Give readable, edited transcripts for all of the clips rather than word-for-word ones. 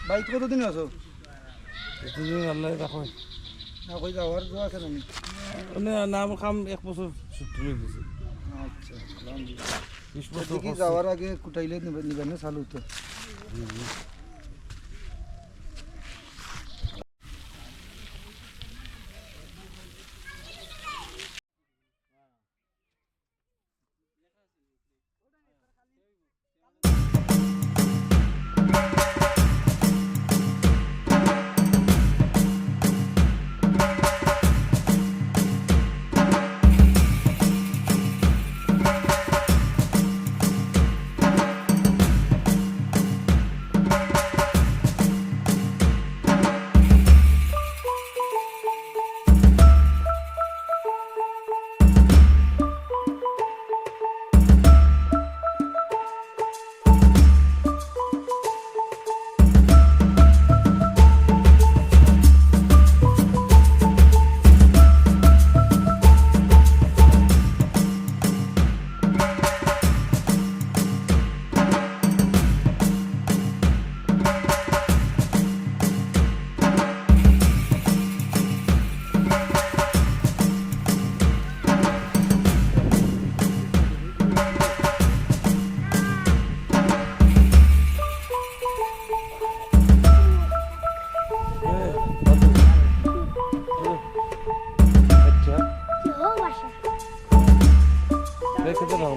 ভাই কতদিন আছো? এতদিন আল্লাহ রাখো না কই যাওয়ার জো আছে নাকি? মানে নাম খাম 1 বছর ছুটি লই দিছি। আচ্ছা আলহামদুলিল্লাহ। 20 বছর কি যাওয়ার আগে কুটাইলে নিবেন না চালু তো।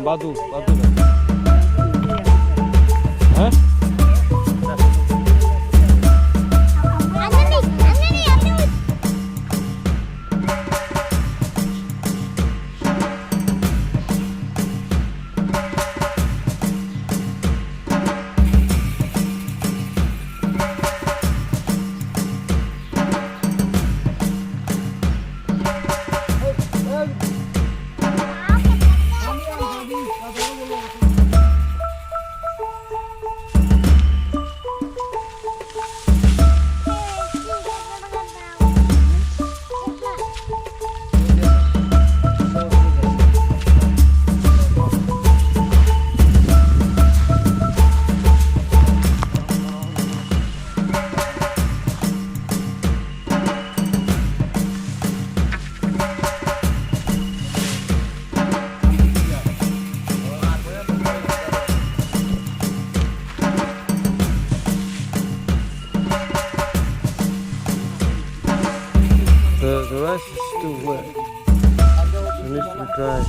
বাদু বাদু হ্যাঁ The rest is still wet. It needs to be dry.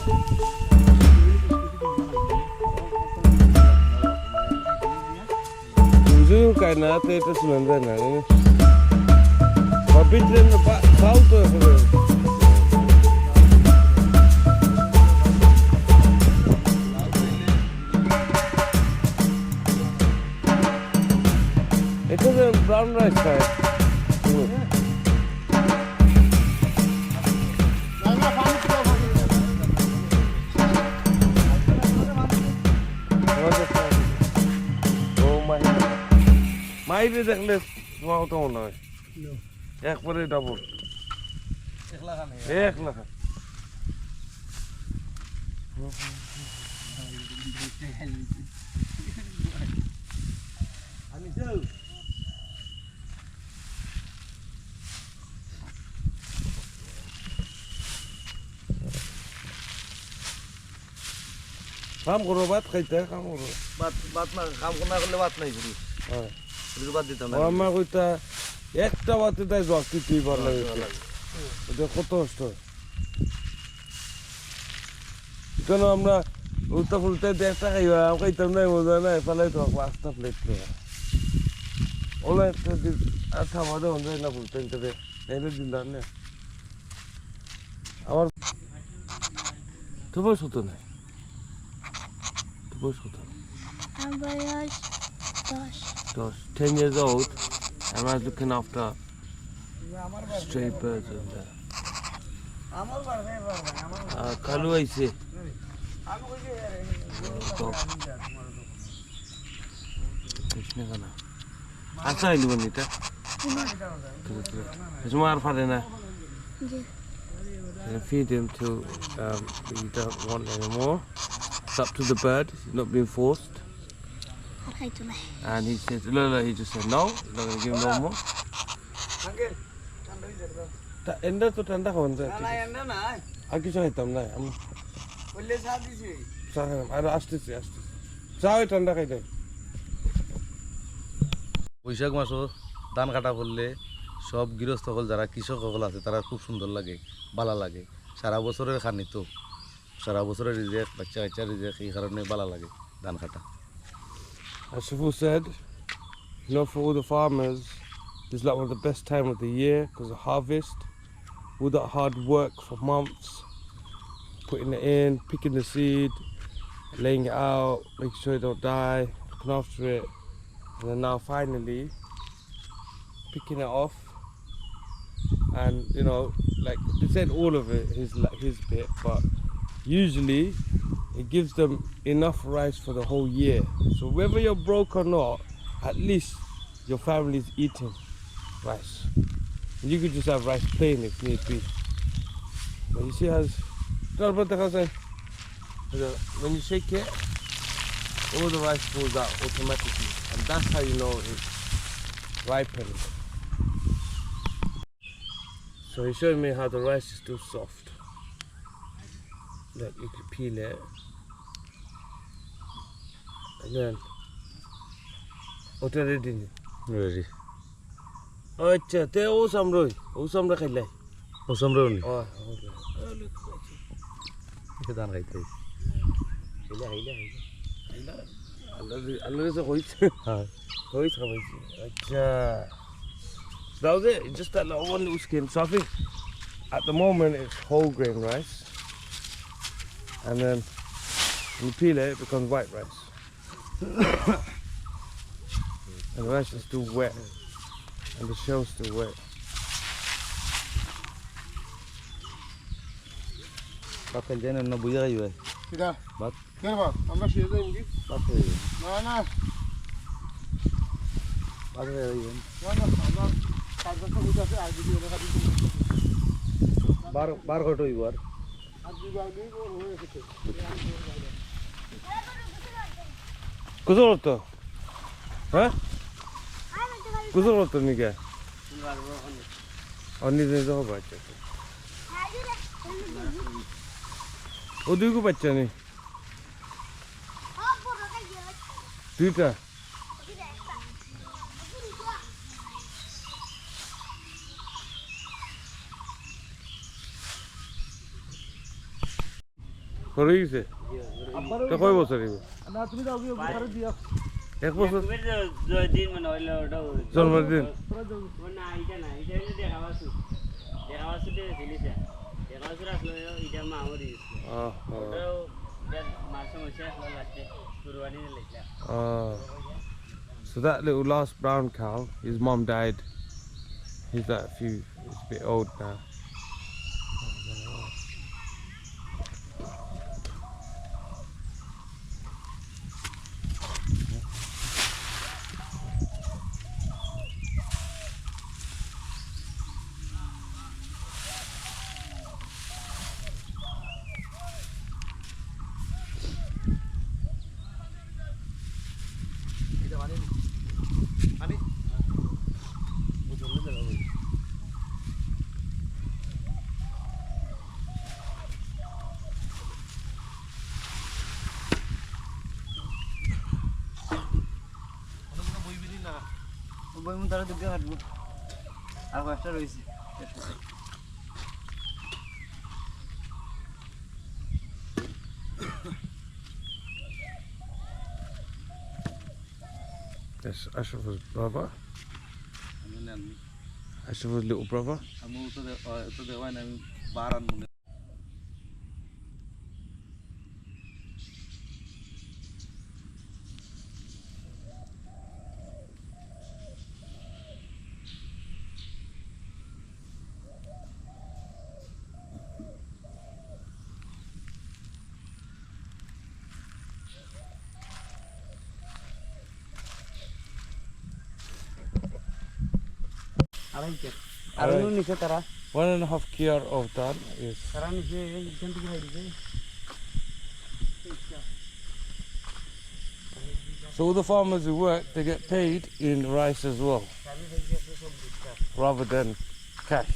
Tujuh kaina itu sembilan na. Babit lang na bau to. Itu brown rice kayak. মাইরে দেখলে তোমার তো মনে হয় একবারে ডাবল 1 লাখ কাম করো ভাত খাইতে কাম করো বাত না কাম না করলে বাত নাই শুধু হ্যাঁ বাদ দিতাম না আমার কইতা একটা বাতে তাই জগ দিতেই ভালো লাগে এটা কত কষ্ট কেন আমরা উল্টা ফুলতে একটা খাইবা খাইতাম না মজা নাই ফেলাই তো 5টা plate 원래 다 맞아 언제 나 볼 텐데 애들 준다네. 아마 두번 쏟더네. 두번 쏟더. I'm voyage Dosh. 10 years old, and I was looking after stray birds and Kalu aise. Krishna kana. Asa ilu bonita. Ismar farena. Feed him till you don't want anymore. It's up to the bird. He's not being forced. Okay, to me. And he said, no, he just said no. He's not going to give him no more. Enda to tanda kawan saya. enda na Aku cakap hitam lah. bolle sa disi Saya ada astis. Saya tanda kaita. Baishakh মাসও ধান কাটা পড়লে সব গৃহস্থ সকল যারা কৃষক সকল আছে তারা খুব সুন্দর লাগে ভালো লাগে সারা বছরের খানি তো সারা বছরের রিজেক বাচ্চা বাচ্চা রিজেক এই কারণে ভালো লাগে ধান কাটা As Shafu said, for all the farmers, this is like one of the best time of the year because of harvest. All that hard work for months, putting it in, picking the seed, laying it out, making sure it don't die, looking after it, and then now finally picking it off. And like they said, all of it is like his bit, but usually it gives them enough rice for the whole year. So whether you're broke or not, at least your family's eating rice. And you could just have rice plain if need be. But you see how when you shake it, all the rice falls out automatically. And that's how you know it's ripened. So he showed me how the rice is still soft. Like you could peel it. And then what are they doing? Ready আচ্ছা তে ও সামরা খাইলাই ওসমরনি ও ধান খাইতে আল্লাহ রে কইছে হ্যাঁ কইছে খাইছে আচ্ছা that was it just that little one little skin. So I think at the moment it's whole grain rice, and then when you peel it, it becomes white rice. And the rice is still wet, and the shell's still wet. বাকাল জানেন না বুঝা যাবে এটা ভাত কেন বাপ আমরা শেষ যাই মুদি ভাত হয়ে যাবে না ভাত হয়ে যাবে আমরা পাঁচ বছর বুঝে আছে আর যদি ওরা খালি বার ঘট হইব আর আর দুই বার নেই ওর হয়ে গেছে Kuzo to? Huh? Kuzo to niga? Oni de zo bacha. O duigo bacha ni. Duita. Kori se? তা কয় বছর হইব না তুমি যাও গিয়ে ঘরে দিও এক বছর দিন মানে হইলো ওটা জন্মদিন না এটা হইলো দেখাবাসু দিয়ে ফেলিছে দেখাবাসু আসলো এটা মা আমরি ওটাও মাসে মাসে আসলো লাস্টে কুরবানি দিলে So that little last brown cow, his mom died. He's he's a bit old now. বই মন তারা দুটো কাটবো আর কয়েকটা রয়েছে That's Ashraf's brother. আনবি Ashraf's little brother. আমি তো দেওয়াই না আমি বার আনবো না আড়াইটা আর ওই নিচে তারা 1.5 kg of that is. তারা নিচে এইখান থেকে হাইছে So all the farmers who work, they get paid in rice as well, rather than cash.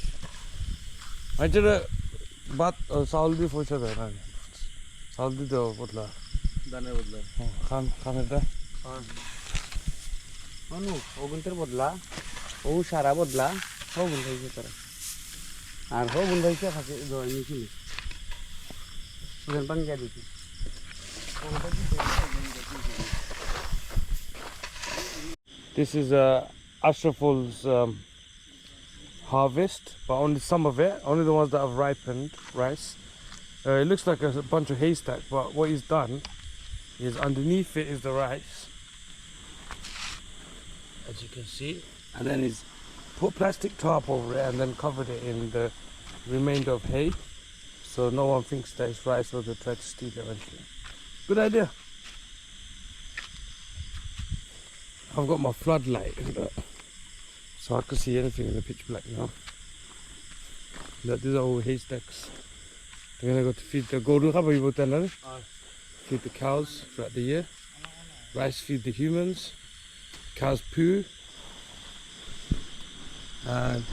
I did a but Saudi for each other. Saudi the what la? দানের বদলা Khan এটা মানু ওগুনতের বদলা ও সারা বদলা ও বন্ধ তারা আর হো বন্ধ হইছে খাতে জয় নিছি সুজন পান গিয়ে দিছি This is Ashraful's harvest, but only some of it, only the ones that have ripened rice. It looks like a bunch of haystack, but what he's done is underneath it is the rice, as you can see, and then he's put plastic tarp over it and then covered it in the remainder of hay, so no one thinks that it's rice or they try to steal it eventually. Good idea. I've got my floodlight, so I can see anything in the pitch black now. Look, these are all haystacks. They're gonna go to feed the golden feed the cows throughout the year. Rice feed the humans. Cows poo and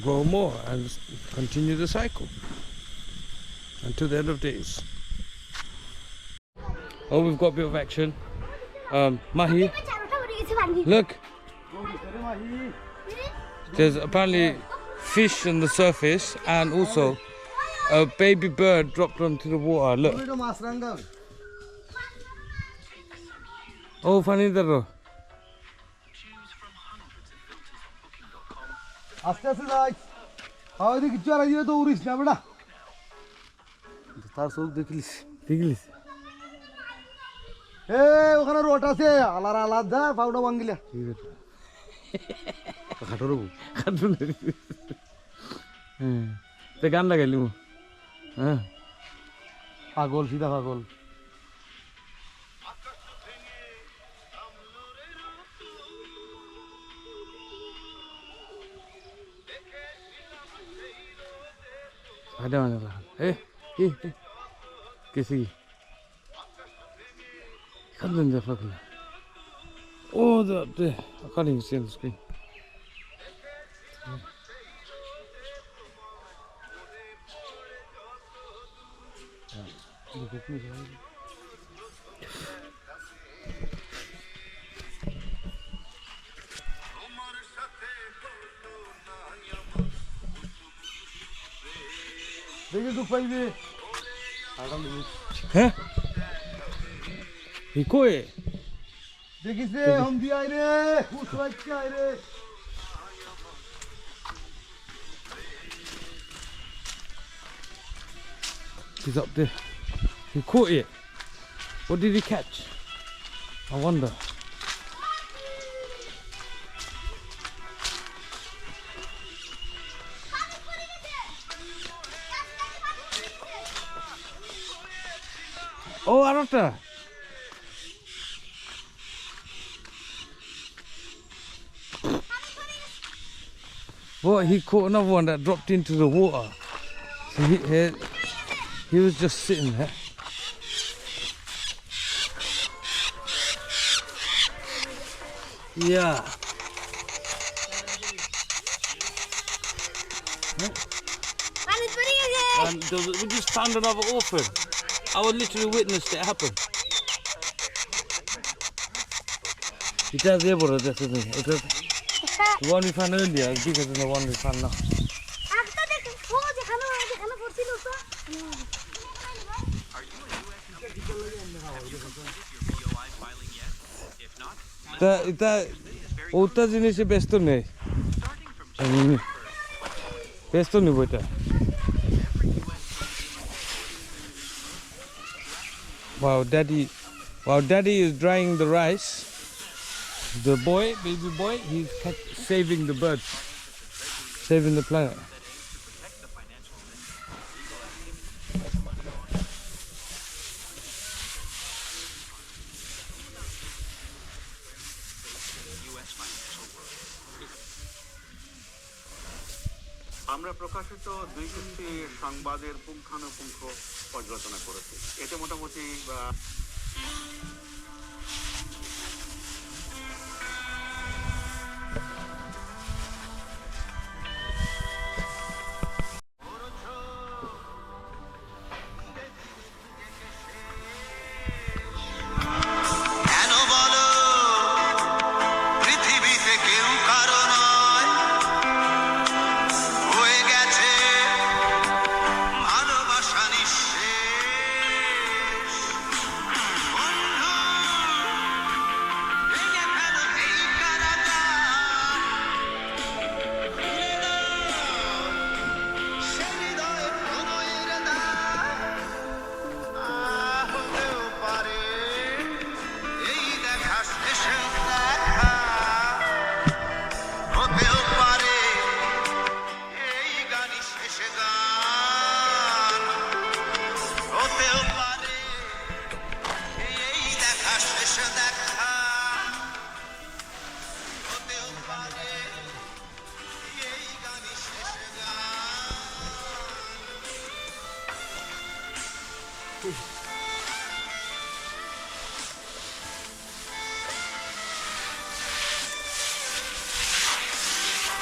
grow more and continue the cycle until the end of days. Oh, we've got a bit of action. Mahi, look. There's apparently fish on the surface and also a baby bird dropped onto the water. Look. Oh, funny that. আস্তে আস্তে যাই হাওয়া দিয়ে কিছু আর আইয়ে তো উড়িস না বেটা তার চোখ দেখিলিস Tiglis. এ ওখানে রোড আছে আলার আলাদ যা পাউডা ভাঙ্গিলা খাটো রবু Te গান লাগাইলি মু হ্যাঁ পাগল সিধা পাগল ada mana lah kesi kan dan jaffa kala oh they're up there I can't even see on the screen দেখি তো পাইবে হ্যাঁ কি কই দেখিস রে হম দি আই রে উসরাইছ আই রে he's up there he caught it what did he catch I wonder oh arota well he caught another one that dropped into the water so he was just sitting there yeah and we just found another orphan I was literally witnessed it happen. It has able to this isn't it? The one we found earlier is bigger than the one we found now. That ওটা জিনিসে ব্যস্ত নেই Best on the Wow, daddy is drying the rice. The boy, baby boy, he's saving the birds, saving the planet. আমরা প্রকাশিত দুই কৃতি সংবাদের পুঙ্খানুপুঙ্খ পর্যালোচনা করেছি। এতে মোটামুটি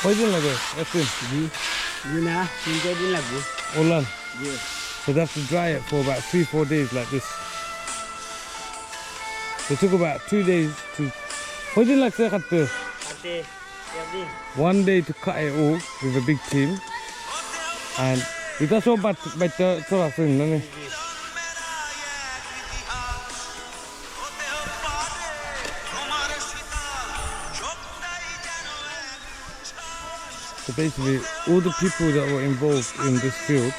কয়দিন লাগে একদিন না 3-4 দিন লাগবে Olan. So they have to dry it for about 3-4 days like this. It took about 2 days to কয়দিন লাগছে কাটতে একদিন 1 day to cut it all with a big team. And এটা সব বাইটা চলা আছে না So basically, all the people that were involved in this field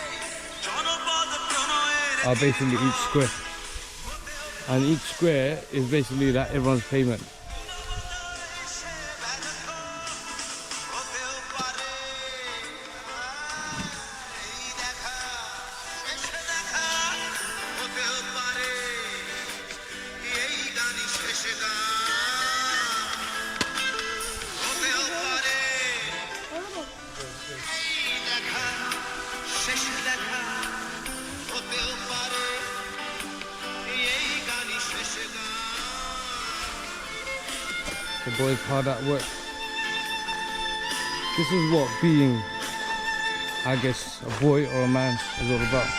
are basically each square. And each square is basically like everyone's payment. The boys hard at work. This is what being, I guess, a boy or a man is all about.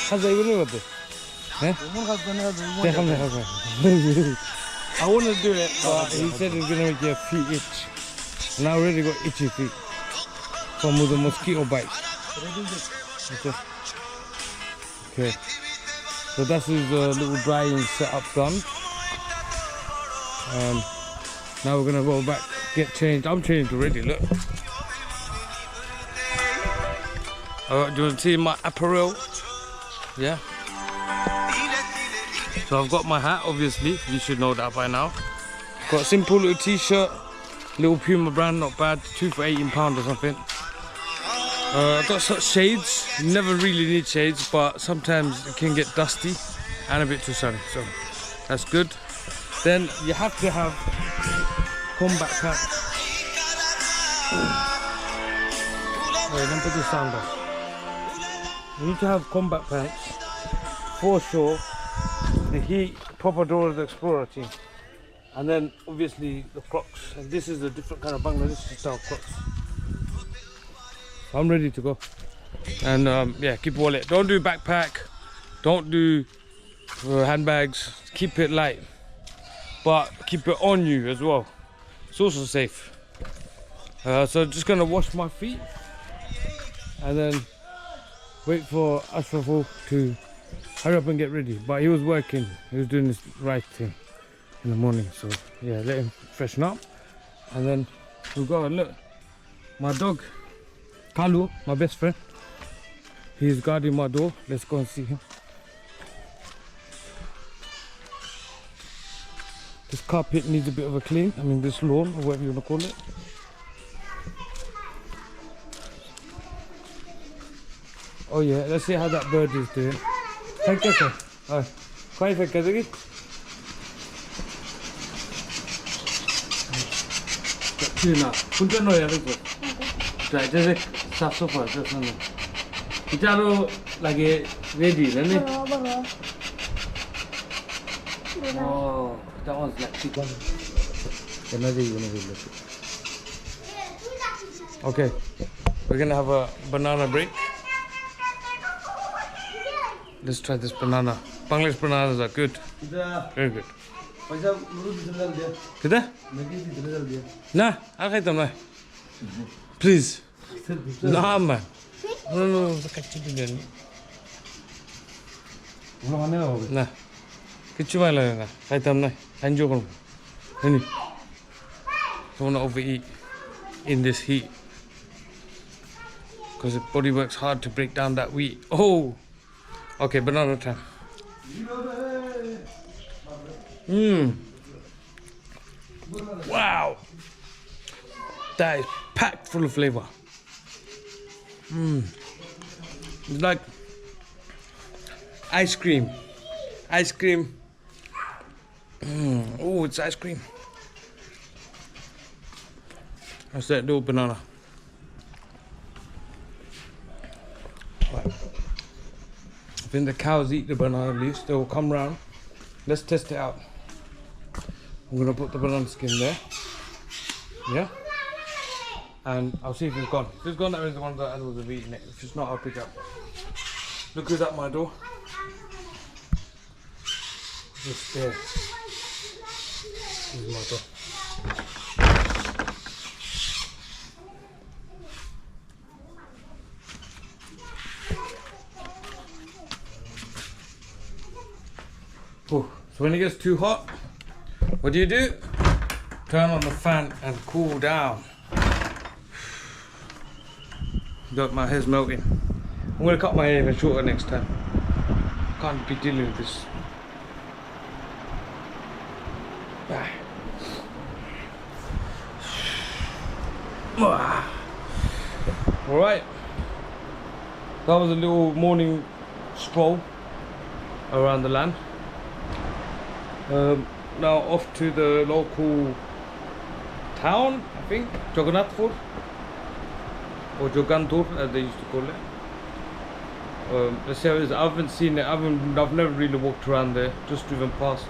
How's that even with it? I want to do it, but he said it's going to make your feet itch. And I already got itchy feet from the mosquito bites. Okay. So that's his little drying setup done. Now we're going to go back, get changed. I'm changed already, look. Alright, do you want to see my apparel? Yeah. So I've got my hat, obviously. You should know that by now. Got a simple little t-shirt, little Puma brand, not bad. 2 for £18 or something. I've got such shades. You never really need shades, but sometimes it can get dusty and a bit too sunny. So that's good. Then you have to have combat pants. Wait, let me put this sound off. You need to have combat pants for sure. The heat, proper Dora the Explorer team. And then obviously the Crocs. And this is a different kind of Bangladeshi style Crocs. I'm ready to go. And yeah, keep wallet. Don't do backpack. Don't do handbags. Keep it light, but keep it on you as well. It's also safe. So just gonna wash my feet and then wait for Ashraful to hurry up and get ready. But he was working. He was doing this right thing in the morning. So yeah, let him freshen up and then we'll go and look. My dog, Kalu, my best friend, he's guarding my door. Let's go and see him. This carpet needs a bit of a clean. I mean this lawn or whatever you want to call it. Oh yeah, let's see how that bird is doing. Thank you, sir. Oh, quite a good. Tuna, punta no ya rico. Try just saaf safa just no. Italo lagi ready, right? Oh, that one's like chicken. Okay, we're gonna have a banana break. Let's try this banana. Bangladesh bananas are good. Very good. Kita? Nah, I'll get them. Please. Nah, man. No, nah. Kichu mala. Get them. Nah, enjoy them. Don't want to overeat in this heat because the body works hard to break down that wheat. Oh. Okay, banana time. Wow, that is packed full of flavor. It's like ice cream. Ice cream. Oh, it's ice cream. That's that little banana. Right. When the cows eat the banana leaves, they will come round. Let's test it out. I'm gonna put the banana skin there. Yeah? And I'll see if it's gone. If it's gone, that means the one that animals have eaten it. If it's not, I'll pick it up. Look who's at my door. Just there. This is my door. Oh, so when it gets too hot, what do? Turn on the fan and cool down. Look, my hair's melting. I'm gonna cut my hair even shorter next time. Can't be dealing with this. Alright. That was a little morning stroll around the land. Now off to the local town, I think, Jagannathpur or Jogantur as they used to call it. Let's see how it is. I haven't seen it. I've never really walked around there. Just driven past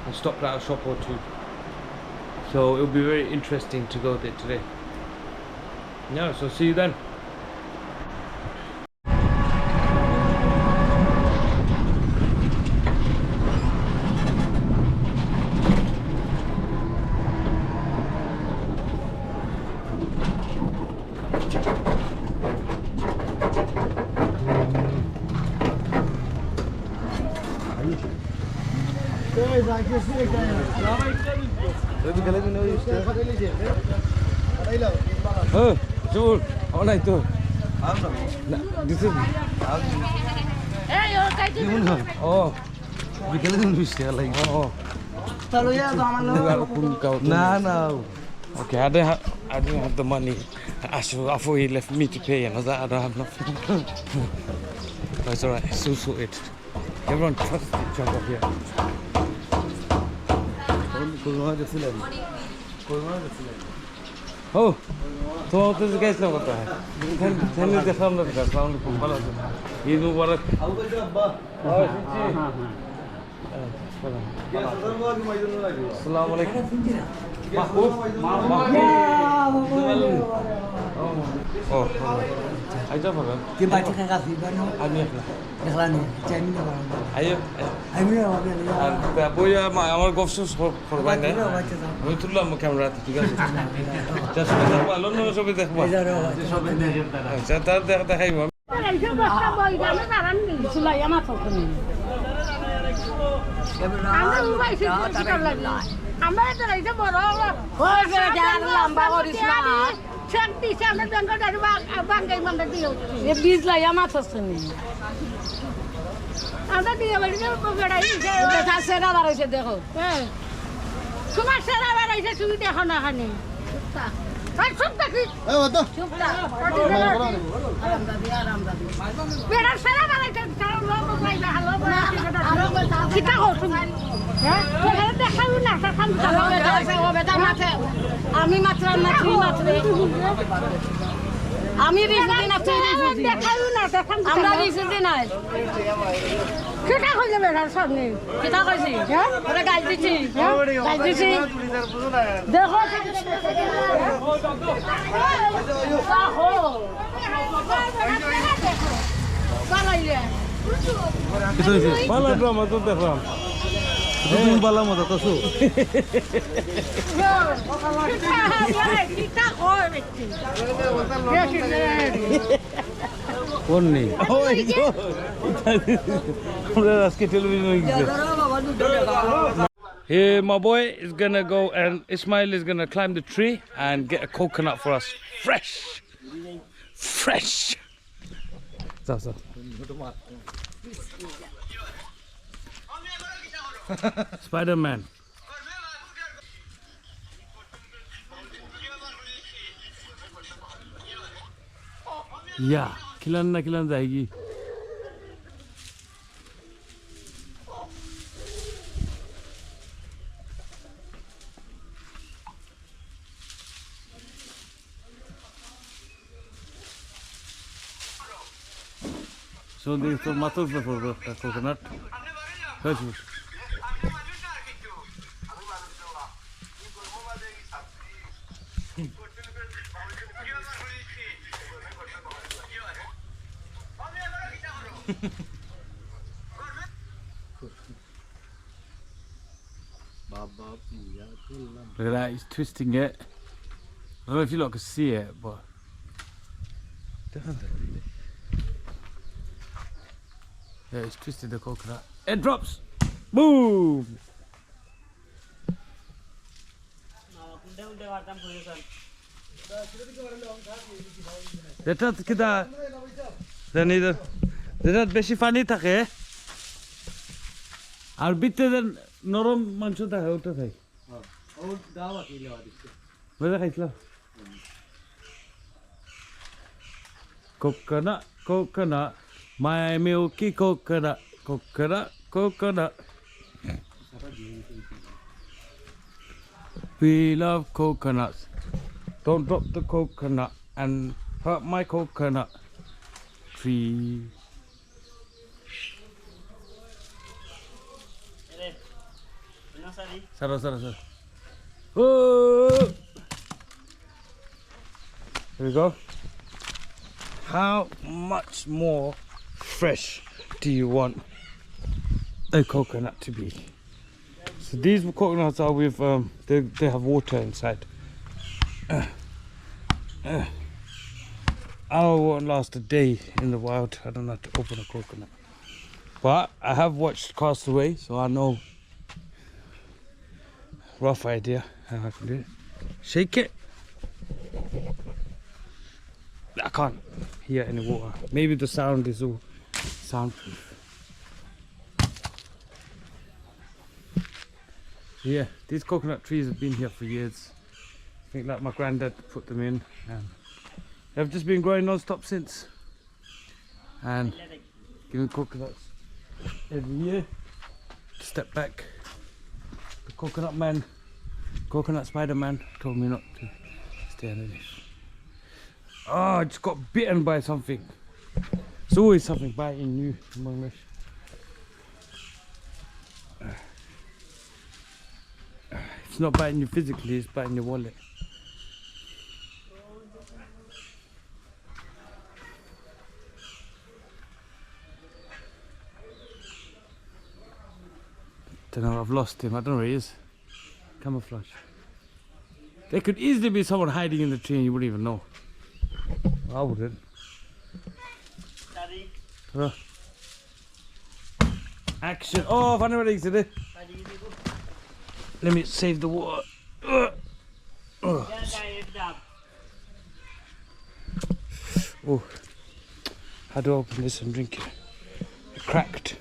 and stopped at a shop or two. So it'll be very interesting to go there today. Yeah. So see you then. Oh, Joel, how nice too. This is. Oh, no. Okay, I didn't have the money. I thought he left me to pay, and I don't have nothing. But it's alright. So sorted. Everyone trusts each other here. Oh, तो तो कैसे लगता है? धन्य देखा हमने देखा sound को बड़ा ये जो बड़ा अस्सलाम वालेकुम महबूब oh aja apa kan? Kita cek kasih banyak. Dekhlani, Chinese dekhlani. Ayo. Ami na wabi ali. আর বইয়া আমার গফসস করবাই না Ina wacha za. আমি তুললাম ক্যামেরা ঠিক আছে জাস্ট দেখবা লন্ডন ছবি দেখবা Izaro wacha. Sobe de. আচ্ছা তার দেখাইব দেখো তোমার সেরা বেড়াইছে তুমি দেখো না খানি বেড়ার সেরা বেড়াইছে আমি মাত্র আমি আমরা রিসুদি নাই কিটা কইলে বেড়ার সামনে কিটা কইছি ওরে গাল দিছি গাল দিছি দেখো বালাইলে ভালো ড্রামা তো দেখলাম তুমি বালা মজা তো কিটা কই বেটি কোন নেই আমরা আজকে টেলিভিশনে গেছি Here my boy is gonna go and Ismail is gonna climb the tree and get a coconut for us fresh so Spider-Man Yeah, kilan जाएगी So this is matos for the coconut. Hajur. Look at that, he's twisting it. I don't know if you lot can see it, but yeah, he's twisted the coconut. It drops! Boom! That's kita. Then either. That's beshi funny থাকে আর ভিতরে নরম মাংস থাকে ওটা থাকে ও দাওয়া kilo দিছে মজা খাইছিলাম coconut my milky coconut we love coconuts don't drop the coconut and hurt my coconut tree Sara. Oh! Here we go. How much more fresh do you want a coconut to be? So these coconuts are with they have water inside. I won't last a day in the wild. I don't have to open a coconut. But I have watched Castaway, so I know rough idea how I can do it. Shake it. I can't hear any water. Maybe the sound is all soundproof. Yeah, these coconut trees have been here for years. I think like my granddad put them in and they've just been growing non-stop since. And giving coconuts every year. Step back. The coconut Spider-Man told me not to stay underneath. Oh, I just got bitten by something. It's always something biting you in English. It's not biting you physically, it's biting your wallet. Don't know, I've lost him. I don't know where he is. Camouflage. There could easily be someone hiding in the tree and you wouldn't even know. I wouldn't. Huh. Action. Oh, Finalizing today. Let me save the water. Oh, how do I open this and drink it? It cracked.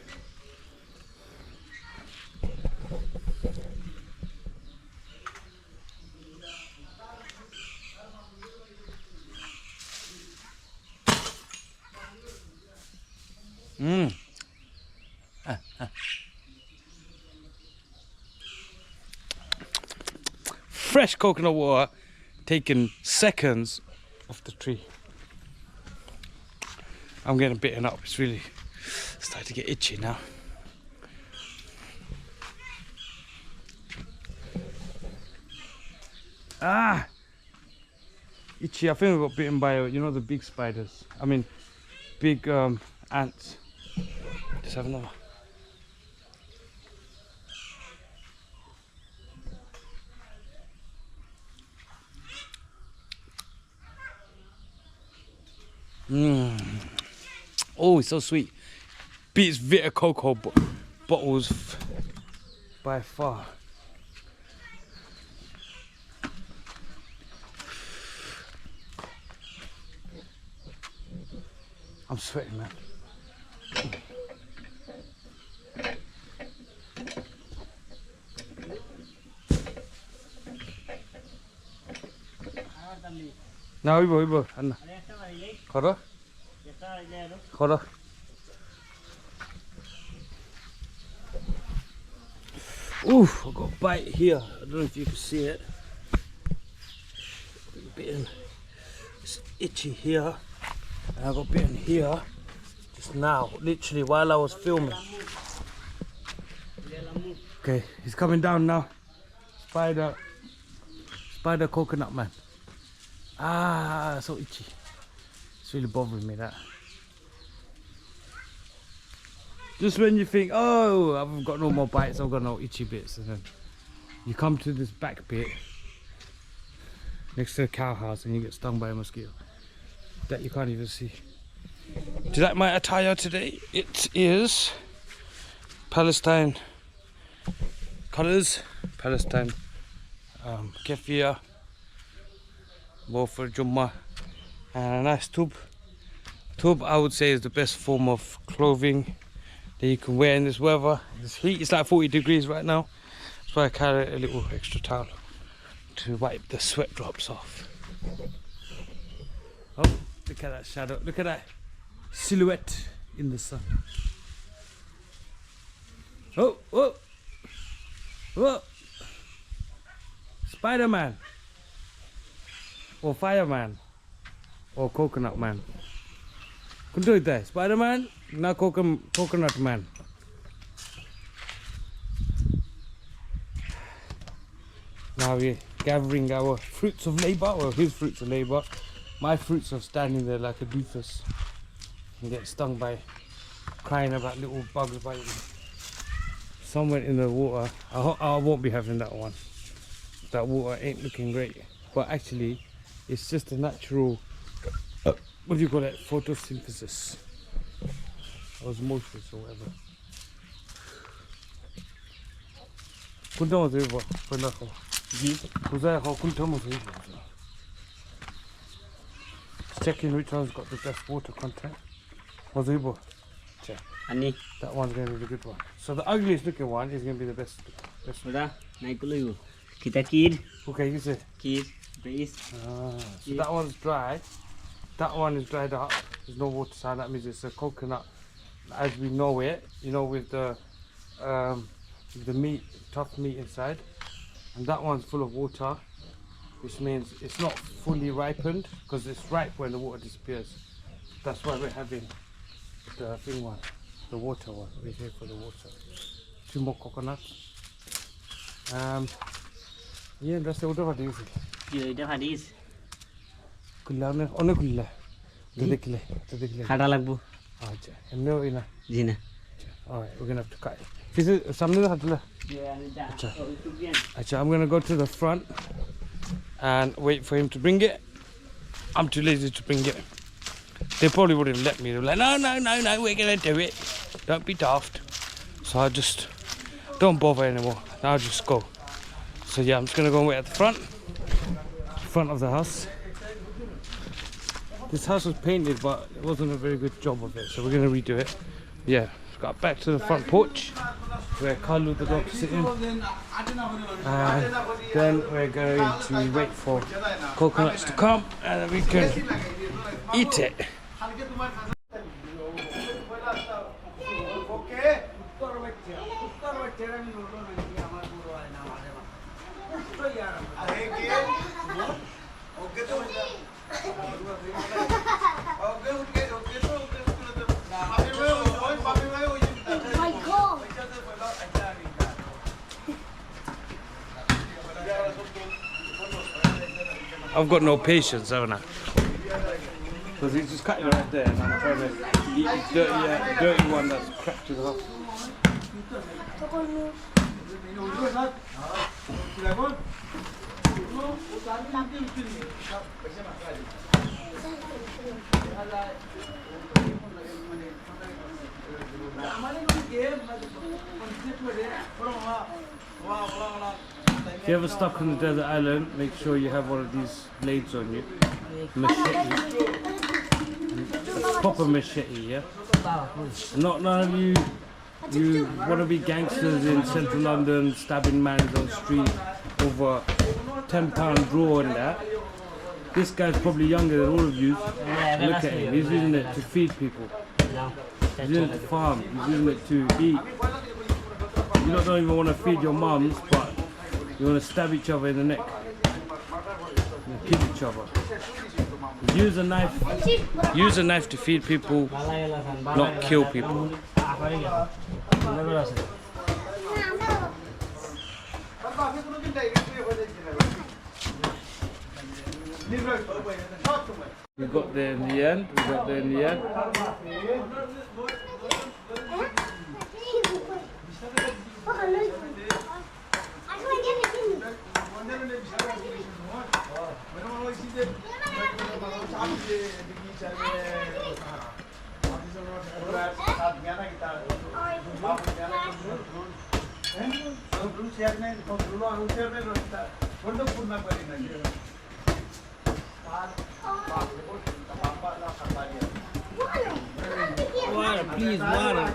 Fresh coconut water taken seconds off the tree. I'm getting bitten up. It's really starting to get itchy now. Ah, itchy. I think I got bitten by, you know, the big spiders. I mean, big ants. Just have another. Oh, it's so sweet. Beats Vita Coco bottles by far. I'm sweating, man. Now Ibo, Anna. Khara? Khara. Ooh, I've got a bite here. I don't know if you can see it. Bitten. It's itchy here. And I got bitten here just now, literally while I was filming. Okay, he's coming down now. Spider coconut man. Ah, so itchy. It's really bothering me, that. Just when you think, oh, I've got no more bites, I've got no itchy bits, and then you come to this back bit next to the cow house and you get stung by a mosquito that you can't even see. Do you like my attire today? It is Palestine colours, Palestine keffiyeh, more for Jummah, and a nice tub. Tub, I would say, is the best form of clothing that you can wear in this weather. This heat is like 40 degrees right now. That's why I carry a little extra towel to wipe the sweat drops off. Oh, look at that shadow. Look at that silhouette in the sun. Oh, oh, oh. Spider-Man. Or Fireman. Or Coconut Man. Kuntu ite? Spider-Man? Na Coconut Man. Now we're gathering our fruits of labour, or his fruits of labour. My fruits of standing there like a doofus and get stung by crying about little bugs biting me. Somewhere in the water. I won't be having that one. That water ain't looking great. But actually, it's just a natural, what do you call it? Photosynthesis. Osmosis or whatever. Checking which one's got the best water content. Ani. That one's going to be the good one. So the ugliest looking one is going to be the best one. Udah, naik dulu yuk. Kita kir. Okay, you say. Kir, base. So that one's dry. That one is dried up. There's no water sign. That means it's a coconut as we know it. You know, with the meat, tough meat inside. And that one's full of water, which means it's not fully ripened because it's ripe when the water disappears. That's why we're having the thing one, the water one. We're here for the water. 2 more coconuts. Yeah, that's the water. What do you think? Yo, itu hadis. Kulane, one kulla. Tadikle. Kada lagbu. Acha. And no ina. Jina. Alright, we're gonna have to cut it. This is something that Actually, I'm gonna go to the front and wait for him to bring it. I'm too lazy to bring it. They probably wouldn't let me. They're like, no, we're gonna do it. Don't be daft. So I just don't bother anymore. I'll just go. So yeah, I'm just gonna go and wait at the front of the house. This house was painted, but it wasn't a very good job of it. So we're gonna redo it. Yeah, got back to the front porch where Kalu the dog's sitting. And then we're going to wait for coconuts to come and then we can eat it. I've got no patience, haven't I? Because he's just cutting right there and I'm trying to eat the dirty one that's cracked to the house. If you're ever stuck on the desert island, make sure you have one of these blades on you. Machete. Proper machete, yeah? None of you want to be gangsters in central London, stabbing mans on the street over £10 draw and that. This guy's probably younger than all of you. Look at him, he's using it to feed people. He's using it to farm, he's using it to eat. You don't even want to feed your mums, but you want to stab each other in the neck. You kill each other. Use a knife to feed people, not kill people. We got there in the end. Water, please, water.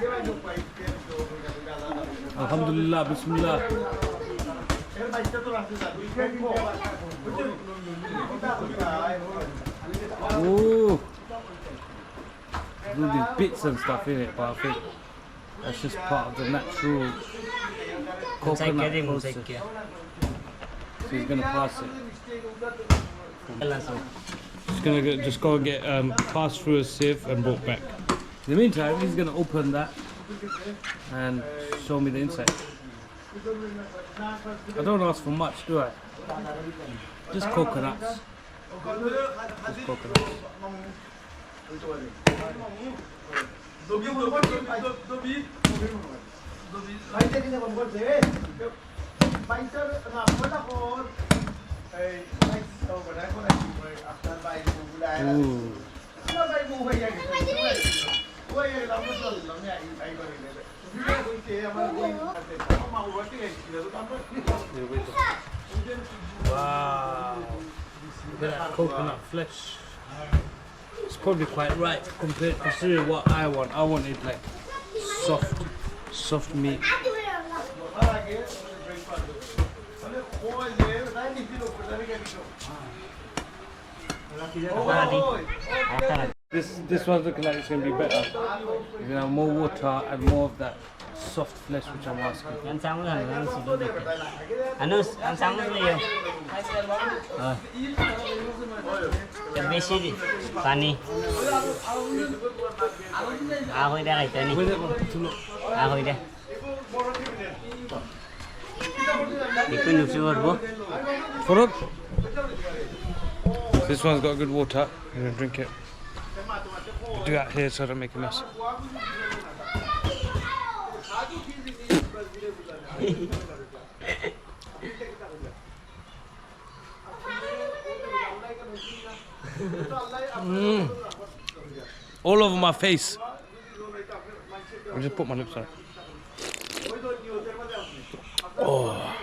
Alhamdulillah, bismillah. Ooh. All these bits and stuff in it, but I think that's just part of the natural coconut process. So he's gonna pass it. Just go and get passed through a sieve and brought back. In the meantime, he's gonna open that and show me the inside. I don't ask for much, do I? Just coconuts. Just coconuts. Ooh. Wow. Look at that coconut flesh. It's probably quite right compared to what I want. I wanted like soft meat. This one's looking like it's going to be better. You're going to have more water and more of that soft flesh which I'm asking. This one's got good water. I'm going to drink it. Do that here so I don't make a mess. All over my face. I just put my lips on. Oh.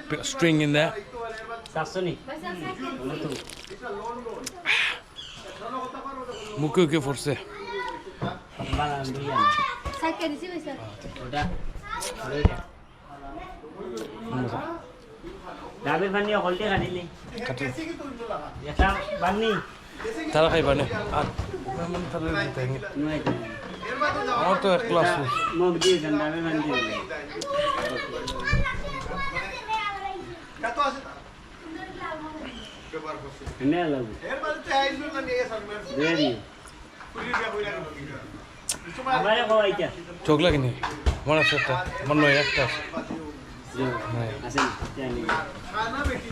Bit of string in there. Muke ke forse. ডাবের পানি অকলটে খানিলি এটা বানি Tara kay bane. Naman tara dito. Ako to এক class. মুখ দিয়ে যান ডাবের পানি দিয়ে এনে লাগু দেরি আমারে কইতা Chok lagi ni. Mana seta? Mana একটা? আসেন জানি খানা বেটি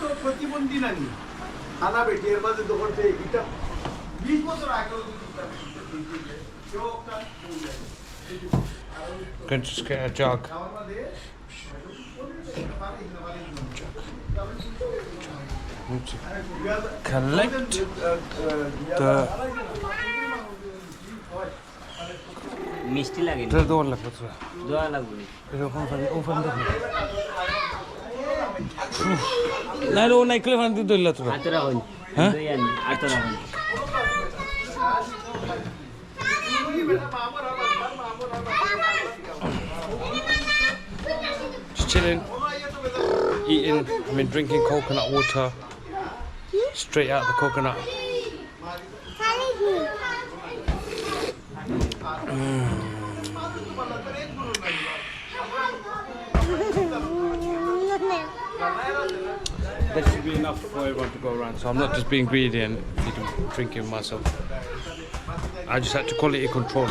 তো প্রতিবন্ধী নানি খানা বেটি এর মাঝে দোকান থেকে এটা 20 বছর আগেও Can just get a jug. Collect the মিষ্টি লাগে the door like what's that? দোয়া লাগুনি Open the Nalo na cliff and do la tura. আতরা হই হ্যাঁ? দয়ান আতরা হই Just chilling, eating, drinking coconut water straight out of the coconut. That should be enough for everyone to go around, so I'm not just being greedy and drinking myself. I just had to quality control.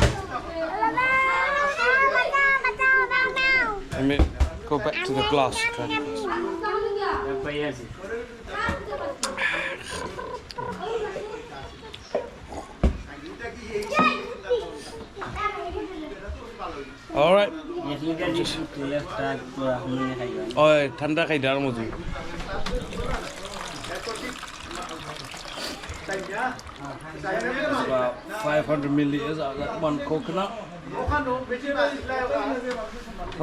I mean, go back to the glass. All right. Oh, thanda khai dar mudu. About 500 milliliters of that one coconut.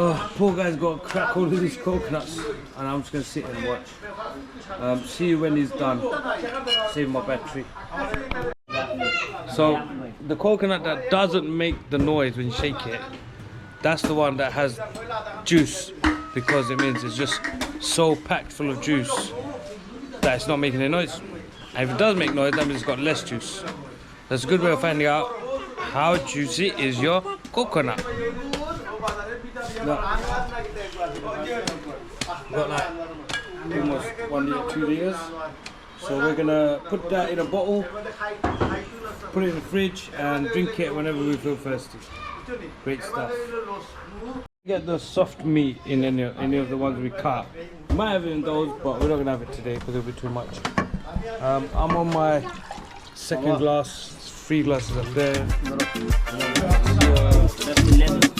Oh, poor guy's got to crack all of these coconuts, and I'm just gonna sit and watch. See you when he's done. Save my battery. So, the coconut that doesn't make the noise when you shake it, that's the one that has juice, because it means it's just so packed full of juice that it's not making any noise. And if it does make noise, that means it's got less juice. That's a good way of finding out how juicy is your coconut. Look. Got like almost 1 year, 2 years. So we're gonna put that in a bottle, put it in the fridge, and drink it whenever we feel thirsty. Great stuff. Get the soft meat in any of the ones we cut. We might have it in those, but we're not gonna have it today because it'll be too much. I'm on my second glass, 3 glasses up there. That's 11.